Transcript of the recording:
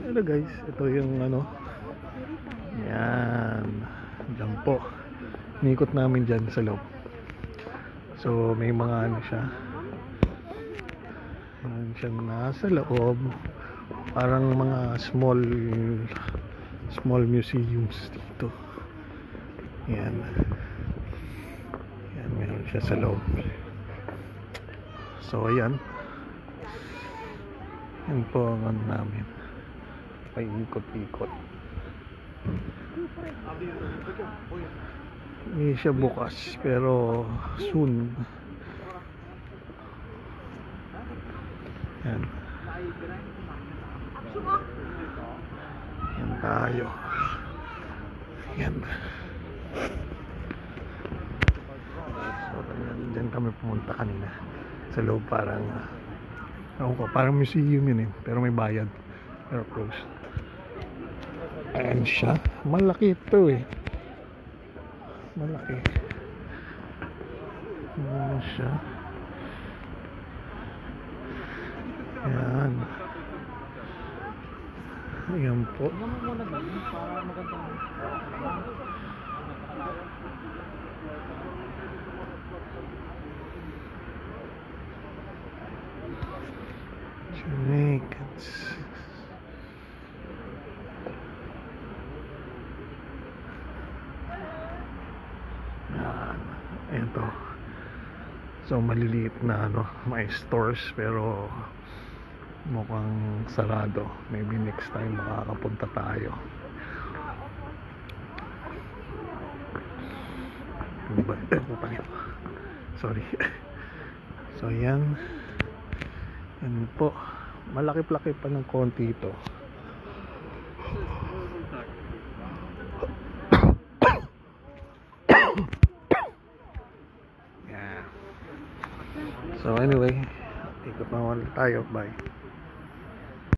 Hello guys, ito yung ano, yan, dyan po, inikot namin dyan sa loob. So may mga ano siya, meron siyang nasa loob, parang mga small museums dito. Yan, yan, meron siya sa loob. So ayan, yan po ang ano namin, paikot-ikot. Hindi siya bukas pero soon. Yan, yan tayo. Yan. So dyan kami pumunta kanina sa loob. Parang parang museum yun eh, pero may bayad, pero close. Ayan siya, malaki ito eh, malaki. Ayan siya, ayan, ayan po. Jamaicans. Ayan to. So maliliit na ano, may stores pero mukhang sarado. Maybe next time makakapunta tayo. Sorry. So yan, yan po, malaki-laki pa ng konti ito. Yeah. So anyway, ikot na tayo. Bye.